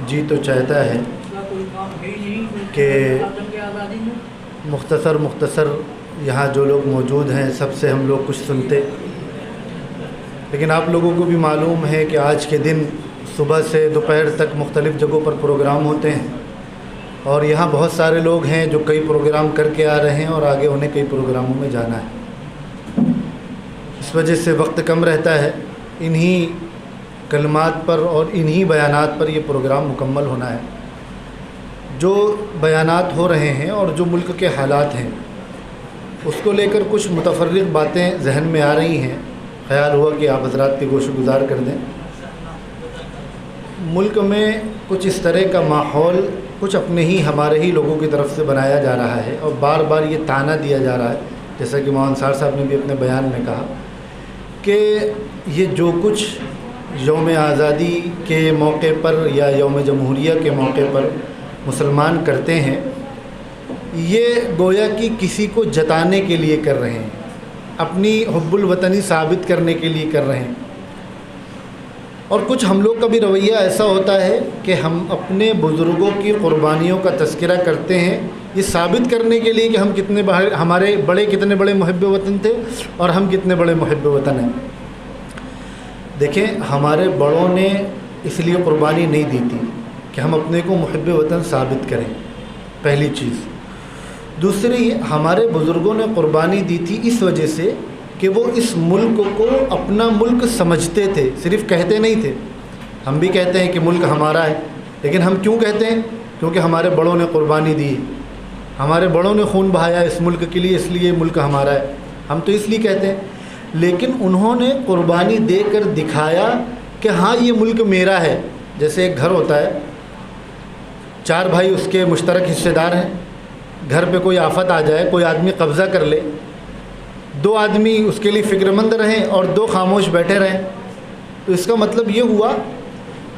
جی تو چاہتا ہے کہ مختصر یہاں جو لوگ موجود ہیں سب سے ہم لوگ کچھ سنتے، لیکن آپ لوگوں کو بھی معلوم ہے کہ آج کے دن صبح سے دوپہر تک مختلف جگہوں پر پروگرام ہوتے ہیں، اور یہاں بہت سارے لوگ ہیں جو کئی پروگرام کر کے آ رہے ہیں اور آگے انہیں کئی پروگراموں میں جانا ہے۔ اس وجہ سے وقت کم رہتا ہے، انہی کلمات پر اور انہی بیانات پر یہ پروگرام مکمل ہونا ہے۔ جو بیانات ہو رہے ہیں اور جو ملک کے حالات ہیں اس کو لے کر کچھ متفرق باتیں ذہن میں آ رہی ہیں، خیال ہوا کہ آپ حضرات کی گوش گزار کر دیں۔ ملک میں کچھ اس طرح کا ماحول کچھ اپنے ہی ہمارے ہی لوگوں کی طرف سے بنایا جا رہا ہے، اور بار بار یہ طعنہ دیا جا رہا ہے، جیسا کہ مولانا انصار صاحب نے بھی اپنے بیان میں کہا کہ یہ جو کچھ یوم آزادی کے موقع پر یا یوم جمہوریہ کے موقع پر مسلمان کرتے ہیں، یہ گویا کہ کسی کو جتانے کے لیے کر رہے ہیں، اپنی حب الوطنی ثابت کرنے کے لیے کر رہے ہیں۔ اور کچھ ہم لوگ کا بھی رویہ ایسا ہوتا ہے کہ ہم اپنے بزرگوں کی قربانیوں کا تذکرہ کرتے ہیں یہ ثابت کرنے کے لیے کہ ہم ہمارے بڑے کتنے بڑے محب وطن تھے اور ہم کتنے بڑے محب وطن ہیں۔ دیکھیں، ہمارے بڑوں نے اس لیے قربانی نہیں دی تھی کہ ہم اپنے کو محب وطن ثابت کریں، پہلی چیز۔ دوسری، ہمارے بزرگوں نے قربانی دی تھی اس وجہ سے کہ وہ اس ملک کو اپنا ملک سمجھتے تھے، صرف کہتے نہیں تھے۔ ہم بھی کہتے ہیں کہ ملک ہمارا ہے، لیکن ہم کیوں کہتے ہیں؟ کیونکہ ہمارے بڑوں نے قربانی دی، ہمارے بڑوں نے خون بہایا اس ملک کے لیے، اس لیے ملک ہمارا ہے، ہم تو اس لیے کہتے ہیں۔ لیکن انہوں نے قربانی دے کر دکھایا کہ ہاں یہ ملک میرا ہے۔ جیسے ایک گھر ہوتا ہے، 4 بھائی اس کے مشترک حصے دار ہیں، گھر پہ کوئی آفت آ جائے، کوئی آدمی قبضہ کر لے، 2 آدمی اس کے لیے فکر مند رہیں اور 2 خاموش بیٹھے رہیں، تو اس کا مطلب یہ ہوا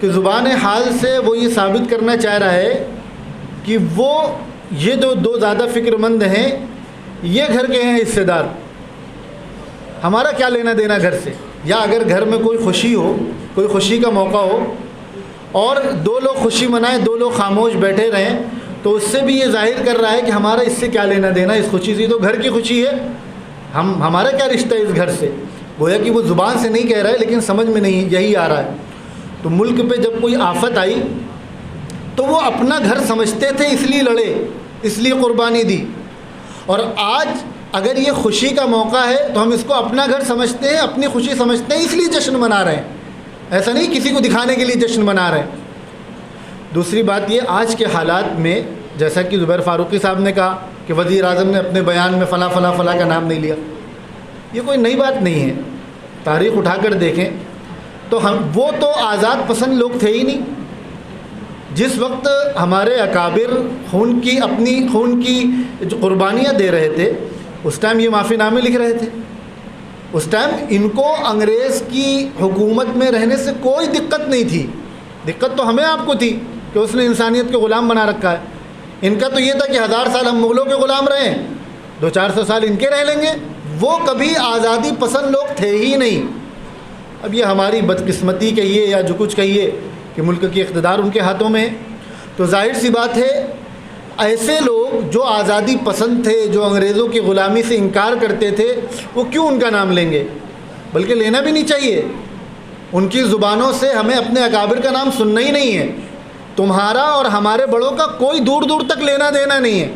کہ زبان حال سے وہ یہ ثابت کرنا چاہ رہا ہے کہ وہ یہ جو 2 زیادہ فکر مند ہیں یہ گھر کے ہیں حصے دار، ہمارا کیا لینا دینا گھر سے۔ یا اگر گھر میں کوئی خوشی ہو، کوئی خوشی کا موقع ہو اور 2 لوگ خوشی منائیں، 2 لوگ خاموش بیٹھے رہیں، تو اس سے بھی یہ ظاہر کر رہا ہے کہ ہمارا اس سے کیا لینا دینا، اس خوشی سے تو گھر کی خوشی ہے، ہمارا کیا رشتہ ہے اس گھر سے۔ گویا کہ وہ زبان سے نہیں کہہ رہا ہے لیکن سمجھ میں نہیں یہی آ رہا ہے۔ تو ملک پہ جب کوئی آفت آئی تو وہ اپنا گھر سمجھتے تھے، اس لیے لڑے، اس لیے قربانی دی۔ اور آج اگر یہ خوشی کا موقع ہے تو ہم اس کو اپنا گھر سمجھتے ہیں، اپنی خوشی سمجھتے ہیں، اس لیے جشن منا رہے ہیں، ایسا نہیں کسی کو دکھانے کے لیے جشن منا رہے ہیں۔ دوسری بات یہ، آج کے حالات میں جیسا کہ زبیر فاروقی صاحب نے کہا کہ وزیر اعظم نے اپنے بیان میں فلاں فلاں فلاں کا نام نہیں لیا، یہ کوئی نئی بات نہیں ہے، تاریخ اٹھا کر دیکھیں تو وہ تو آزاد پسند لوگ تھے ہی نہیں۔ جس وقت ہمارے اکابر اپنی خون کی جو قربانیاں دے رہے تھے، اس ٹائم یہ معافی نامے لکھ رہے تھے، اس ٹائم ان کو انگریز کی حکومت میں رہنے سے کوئی دقت نہیں تھی۔ دقت تو ہمیں آپ کو تھی کہ اس نے انسانیت کے غلام بنا رکھا ہے۔ ان کا تو یہ تھا کہ 1000 سال ہم مغلوں کے غلام رہے ہیں، 200-400 سال ان کے رہ لیں گے۔ وہ کبھی آزادی پسند لوگ تھے ہی نہیں۔ اب یہ ہماری بدقسمتی کہیے یا جو کچھ کہیے کہ ملک کی اقتدار ان کے ہاتھوں میں ہے، تو ظاہر سی بات ہے ایسے لوگ جو آزادی پسند تھے، جو انگریزوں کی غلامی سے انکار کرتے تھے، وہ کیوں ان کا نام لیں گے؟ بلکہ لینا بھی نہیں چاہیے۔ ان کی زبانوں سے ہمیں اپنے اکابر کا نام سننا ہی نہیں ہے۔ تمہارا اور ہمارے بڑوں کا کوئی دور دور تک لینا دینا نہیں ہے۔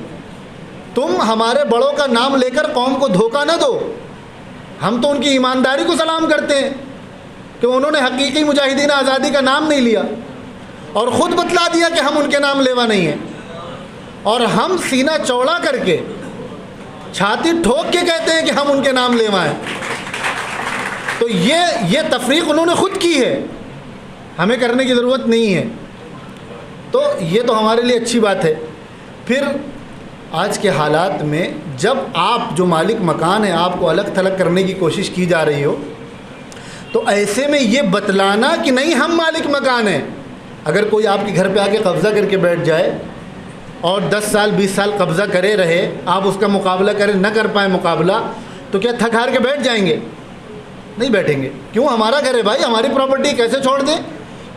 تم ہمارے بڑوں کا نام لے کر قوم کو دھوکہ نہ دو۔ ہم تو ان کی ایمانداری کو سلام کرتے ہیں کہ انہوں نے حقیقی مجاہدین آزادی کا نام نہیں لیا اور خود بتلا دیا کہ ہم ان کے نام لیوا نہیں ہیں، اور ہم سینہ چوڑا کر کے چھاتی ٹھوک کے کہتے ہیں کہ ہم ان کے نام لیوا ہیں۔ تو یہ تفریق انہوں نے خود کی ہے، ہمیں کرنے کی ضرورت نہیں ہے۔ تو یہ تو ہمارے لیے اچھی بات ہے۔ پھر آج کے حالات میں جب آپ جو مالک مکان ہیں آپ کو الگ تھلگ کرنے کی کوشش کی جا رہی ہو، تو ایسے میں یہ بتلانا کہ نہیں ہم مالک مکان ہیں۔ اگر کوئی آپ کے گھر پہ آ کے قبضہ کر کے بیٹھ جائے اور 10 سال 20 سال قبضہ کرے رہے، آپ اس کا مقابلہ کریں، نہ کر پائیں مقابلہ، تو کیا تھک ہار کے بیٹھ جائیں گے؟ نہیں بیٹھیں گے۔ کیوں؟ ہمارا گھر ہے بھائی، ہماری پراپرٹی کیسے چھوڑ دیں؟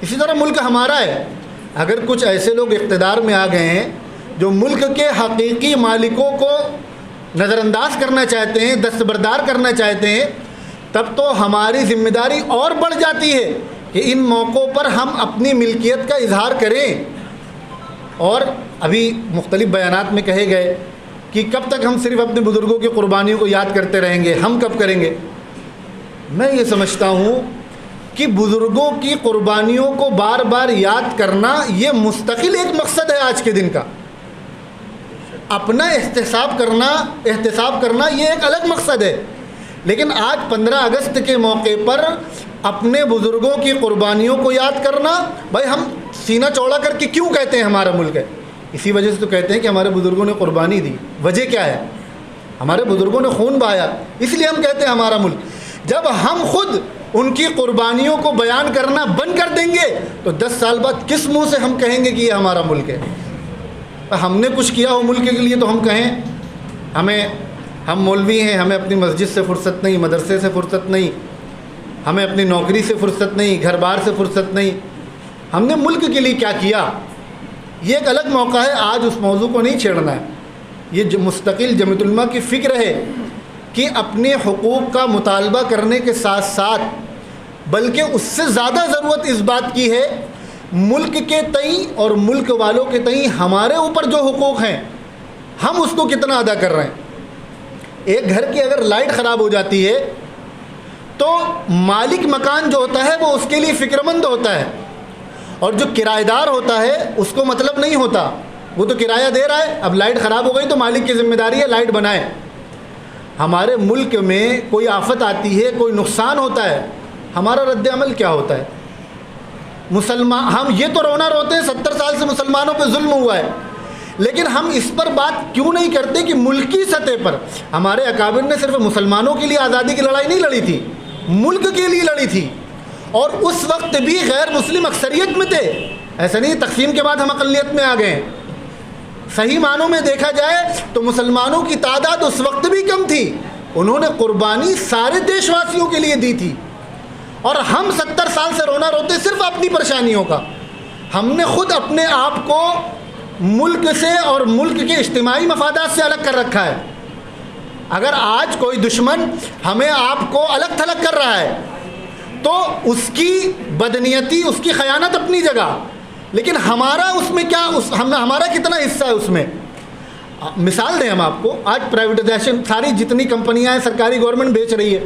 اسی طرح ملک ہمارا ہے، اگر کچھ ایسے لوگ اقتدار میں آ گئے ہیں جو ملک کے حقیقی مالکوں کو نظر انداز کرنا چاہتے ہیں، دستبردار کرنا چاہتے ہیں، تب تو ہماری ذمہ داری اور بڑھ جاتی ہے کہ ان موقعوں پر ہم اپنی ملکیت کا اظہار کریں۔ اور ابھی مختلف بیانات میں کہے گئے کہ کب تک ہم صرف اپنے بزرگوں کی قربانیوں کو یاد کرتے رہیں گے، ہم کب کریں گے؟ میں یہ سمجھتا ہوں کہ بزرگوں کی قربانیوں کو بار بار یاد کرنا یہ مستقل ایک مقصد ہے آج کے دن کا۔ اپنا احتساب کرنا یہ ایک الگ مقصد ہے، لیکن آج 15 اگست کے موقع پر اپنے بزرگوں کی قربانیوں کو یاد کرنا، بھائی ہم سینہ چوڑا کر کے کیوں کہتے ہیں ہمارا ملک ہے؟ اسی وجہ سے تو کہتے ہیں کہ ہمارے بزرگوں نے قربانی دی۔ وجہ کیا ہے؟ ہمارے بزرگوں نے خون بہایا، اس لیے ہم کہتے ہیں ہمارا ملک۔ جب ہم خود ان کی قربانیوں کو بیان کرنا بند کر دیں گے تو 10 سال بعد کس منہ سے ہم کہیں گے کہ یہ ہمارا ملک ہے؟ ہم نے کچھ کیا ہو ملک کے لیے تو ہم کہیں ہم مولوی ہیں، ہمیں اپنی مسجد سے فرصت نہیں، مدرسے سے فرصت نہیں، ہمیں اپنی نوکری سے فرصت نہیں، گھر بار سے فرصت نہیں، ہم نے ملک کے لیے کیا کیا؟ یہ ایک الگ موقع ہے، آج اس موضوع کو نہیں چھیڑنا ہے۔ یہ مستقل جمعیت العلماء کی فکر ہے کہ اپنے حقوق کا مطالبہ کرنے کے ساتھ ساتھ بلکہ اس سے زیادہ ضرورت اس بات کی ہے ملک کے تئیں اور ملک والوں کے تئیں ہمارے اوپر جو حقوق ہیں ہم اس کو کتنا ادا کر رہے ہیں۔ ایک گھر کی اگر لائٹ خراب ہو جاتی ہے تو مالک مکان جو ہوتا ہے وہ اس کے لیے فکر مند ہوتا ہے، اور جو کرایہ دار ہوتا ہے اس کو مطلب نہیں ہوتا، وہ تو کرایہ دے رہا ہے، اب لائٹ خراب ہو گئی تو مالک کی ذمہ داری ہے لائٹ بنائے۔ ہمارے ملک میں کوئی آفت آتی ہے، کوئی نقصان ہوتا ہے، ہمارا رد عمل کیا ہوتا ہے؟ ہم یہ تو رونا روتے ہیں 70 سال سے مسلمانوں پہ ظلم ہوا ہے، لیکن ہم اس پر بات کیوں نہیں کرتے کہ ملکی سطح پر ہمارے اکابر نے صرف مسلمانوں کے لیے آزادی کی لڑائی نہیں لڑی تھی، ملک کے لیے لڑی تھی، اور اس وقت بھی غیر مسلم اکثریت میں تھے۔ ایسا نہیں تقسیم کے بعد ہم اقلیت میں آ گئے ہیں، صحیح معنوں میں دیکھا جائے تو مسلمانوں کی تعداد اس وقت بھی کم تھی، انہوں نے قربانی سارے دیش واسیوں کے لیے دی تھی، اور ہم 70 سال سے رونا روتے صرف اپنی پریشانیوں کا۔ ہم نے خود اپنے آپ کو ملک سے اور ملک کے اجتماعی مفادات سے الگ کر رکھا ہے۔ اگر آج کوئی دشمن ہمیں آپ کو الگ تھلگ کر رہا ہے تو اس کی بدنیتی، اس کی خیانت اپنی جگہ، لیکن ہمارا اس میں کیا، ہمارا کتنا حصہ ہے اس میں؟ مثال دیں ہم آپ کو، آج پرائیویٹائزیشن ساری جتنی کمپنیاں ہیں سرکاری گورنمنٹ بیچ رہی ہے،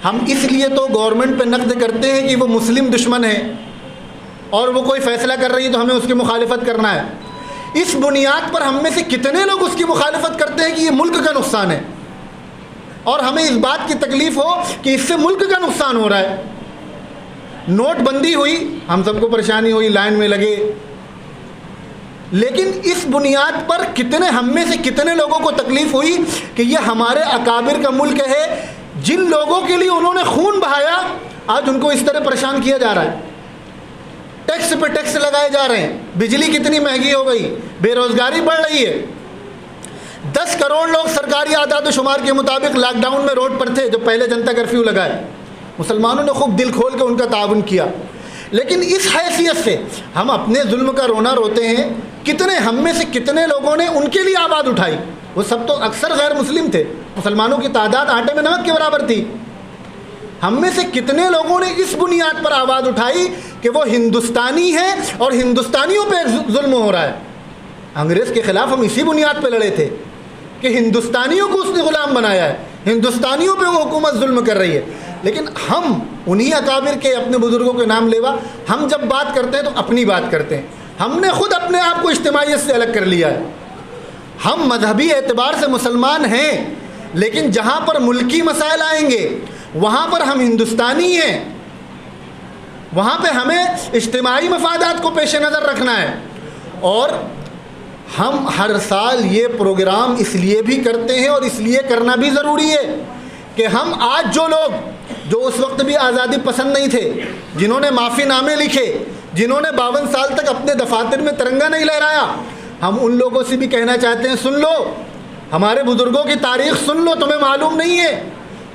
ہم اس لیے تو گورنمنٹ پہ نقد کرتے ہیں کہ وہ مسلم دشمن ہے اور وہ کوئی فیصلہ کر رہی ہے تو ہمیں اس کی مخالفت کرنا ہے۔ اس بنیاد پر ہم میں سے کتنے لوگ اس کی مخالفت کرتے ہیں کہ یہ ملک کا نقصان ہے، اور ہمیں اس بات کی تکلیف ہو کہ اس سے ملک کا نقصان ہو رہا ہے۔ نوٹ بندی ہوئی، ہم سب کو پریشانی ہوئی، لائن میں لگے، لیکن اس بنیاد پر ہم میں سے کتنے لوگوں کو تکلیف ہوئی کہ یہ ہمارے اکابر کا ملک ہے، جن لوگوں کے لیے انہوں نے خون بہایا آج ان کو اس طرح پریشان کیا جا رہا ہے، ٹیکس پہ ٹیکس لگائے جا رہے ہیں، بجلی کتنی مہنگی ہو گئی، بے روزگاری بڑھ رہی ہے۔ 10 کروڑ لوگ سرکاری اعداد و شمار کے مطابق لاک ڈاؤن میں روڈ پر تھے جب پہلے جنتا کرفیو لگائے، مسلمانوں نے خوب دل کھول کے ان کا تعاون کیا، لیکن اس حیثیت سے ہم اپنے ظلم کا رونا روتے ہیں۔ ہم میں سے کتنے لوگوں نے ان کے لیے آواز اٹھائی؟ وہ سب تو اکثر غیر مسلم تھے، مسلمانوں کی تعداد آٹے میں نمک کے برابر تھی۔ ہم میں سے کتنے لوگوں نے اس بنیاد پر آواز اٹھائی کہ وہ ہندوستانی ہیں اور ہندوستانیوں پہ ظلم ہو رہا ہے؟ انگریز کے خلاف ہم اسی بنیاد پہ لڑے تھے کہ ہندوستانیوں کو اس نے غلام بنایا ہے، ہندوستانیوں پہ وہ حکومت ظلم کر رہی ہے، لیکن ہم انہی اکابر کے اپنے بزرگوں کے نام لیوا ہم جب بات کرتے ہیں تو اپنی بات کرتے ہیں۔ ہم نے خود اپنے آپ کو اجتماعیت سے الگ کر لیا ہے۔ ہم مذہبی اعتبار سے مسلمان ہیں، لیکن جہاں پر ملکی مسائل آئیں گے وہاں پر ہم ہندوستانی ہیں، وہاں پہ ہمیں اجتماعی مفادات کو پیش نظر رکھنا ہے۔ اور ہم ہر سال یہ پروگرام اس لیے بھی کرتے ہیں اور اس لیے کرنا بھی ضروری ہے کہ ہم آج جو لوگ جو اس وقت بھی آزادی پسند نہیں تھے، جنہوں نے معافی نامے لکھے، جنہوں نے 52 سال تک اپنے دفاتر میں ترنگا نہیں لہرایا، ہم ان لوگوں سے بھی کہنا چاہتے ہیں سن لو، ہمارے بزرگوں کی تاریخ سن لو، تمہیں معلوم نہیں ہے،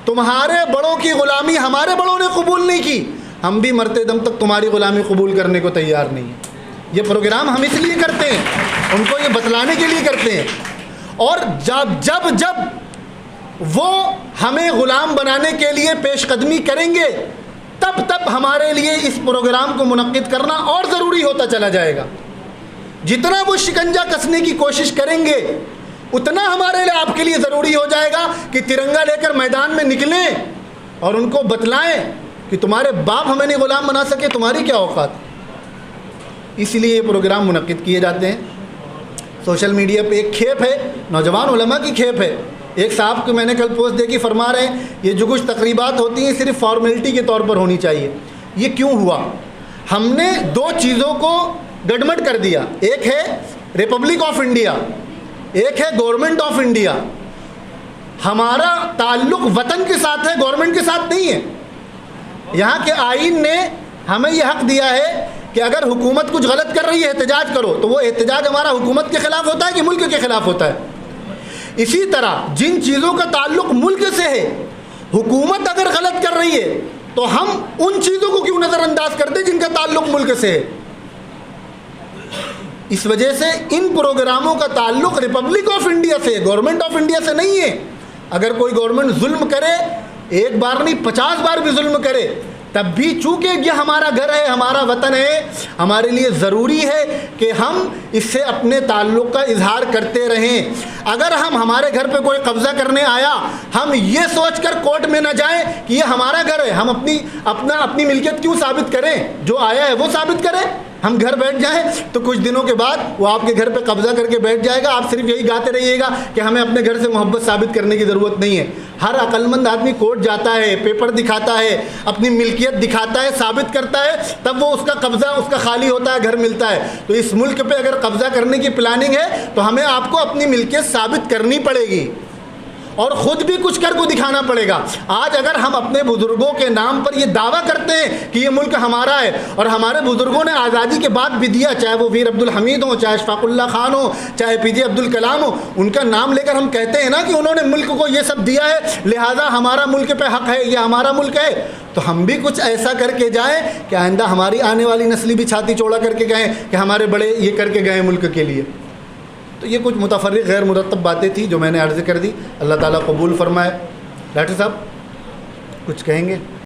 تمہارے بڑوں کی غلامی ہمارے بڑوں نے قبول نہیں کی، ہم بھی مرتے دم تک تمہاری غلامی قبول کرنے کو تیار نہیں ہیں۔ یہ پروگرام ہم اس لیے کرتے ہیں، ان کو یہ بتلانے کے لیے کرتے ہیں، اور جب وہ ہمیں غلام بنانے کے لیے پیش قدمی کریں گے تب ہمارے لیے اس پروگرام کو منعقد کرنا اور ضروری ہوتا چلا جائے گا۔ جتنا وہ شکنجہ کسنے کی کوشش کریں گے اتنا ہمارے لیے آپ کے لیے ضروری ہو جائے گا کہ ترنگا لے کر میدان میں نکلیں اور ان کو بتلائیں کہ تمہارے باپ ہمیں نہیں غلام بنا سکے، تمہاری کیا اوقات۔ اس لیے یہ پروگرام منعقد کیے جاتے ہیں۔ سوشل میڈیا پہ ایک کھیپ ہے، نوجوان علماء کی کھیپ ہے۔ ایک صاحب کو میں نے کل پوسٹ دیکھی، فرما رہے ہیں یہ جو کچھ تقریبات ہوتی ہیں صرف فارمیلٹی کے طور پر ہونی چاہیے۔ یہ کیوں ہوا؟ ہم نے دو چیزوں کو گڑمٹ کر دیا، ایک ہے ریپبلک آف انڈیا، ایک ہے گورنمنٹ آف انڈیا۔ ہمارا تعلق وطن کے ساتھ ہے، گورنمنٹ کے ساتھ نہیں ہے۔ یہاں کے آئین نے ہمیں یہ حق دیا ہے کہ اگر حکومت کچھ غلط کر رہی ہے احتجاج کرو، تو وہ احتجاج ہمارا حکومت کے خلاف ہوتا ہے کہ ملک کے خلاف ہوتا ہے؟ اسی طرح جن چیزوں کا تعلق ملک سے ہے، حکومت اگر غلط کر رہی ہے تو ہم ان چیزوں کو کیوں نظر انداز کرتے ہیں جن کا تعلق ملک سے ہے؟ اس وجہ سے ان پروگراموں کا تعلق ریپبلک آف انڈیا سے، گورنمنٹ آف انڈیا سے نہیں ہے۔ اگر کوئی گورنمنٹ ظلم کرے، ایک بار نہیں 50 بار بھی ظلم کرے، تب بھی چونکہ یہ ہمارا گھر ہے، ہمارا وطن ہے، ہمارے لیے ضروری ہے کہ ہم اس سے اپنے تعلق کا اظہار کرتے رہیں۔ اگر ہمارے گھر پہ کوئی قبضہ کرنے آیا، ہم یہ سوچ کر کورٹ میں نہ جائیں کہ یہ ہمارا گھر ہے، ہم اپنی ملکیت کیوں ثابت کریں؟ جو آیا ہے وہ ثابت کریں۔ ہم گھر بیٹھ جائیں تو کچھ دنوں کے بعد وہ آپ کے گھر پہ قبضہ کر کے بیٹھ جائے گا، آپ صرف یہی گاتے رہیے گا کہ ہمیں اپنے گھر سے محبت ثابت کرنے کی ضرورت نہیں ہے۔ ہر عقل مند آدمی کورٹ جاتا ہے، پیپر دکھاتا ہے، اپنی ملکیت دکھاتا ہے، ثابت کرتا ہے، تب وہ اس کا قبضہ اس کا خالی ہوتا ہے، گھر ملتا ہے۔ تو اس ملک پہ اگر قبضہ کرنے کی پلاننگ ہے تو ہمیں آپ کو اپنی ملکیت ثابت کرنی پڑے گی اور خود بھی کچھ کر کو دکھانا پڑے گا۔ آج اگر ہم اپنے بزرگوں کے نام پر یہ دعویٰ کرتے ہیں کہ یہ ملک ہمارا ہے، اور ہمارے بزرگوں نے آزادی کے بعد بھی دیا، چاہے وہ ویر عبدالحمید ہوں، چاہے اشفاق اللہ خان ہو، چاہے PJ عبدالکلام ہو، ان کا نام لے کر ہم کہتے ہیں نا کہ انہوں نے ملک کو یہ سب دیا ہے، لہٰذا ہمارا ملک پہ حق ہے، یہ ہمارا ملک ہے، تو ہم بھی کچھ ایسا کر کے جائیں کہ آئندہ ہماری آنے والی نسلی بھی چھاتی چوڑا کر کے گئے کہ ہمارے بڑے یہ کر کے گئے ملک کے لیے۔ تو یہ کچھ متفرق غیر مرتب باتیں تھیں جو میں نے عرض کر دی، اللہ تعالیٰ قبول فرمائے۔ ڈاکٹر صاحب کچھ کہیں گے؟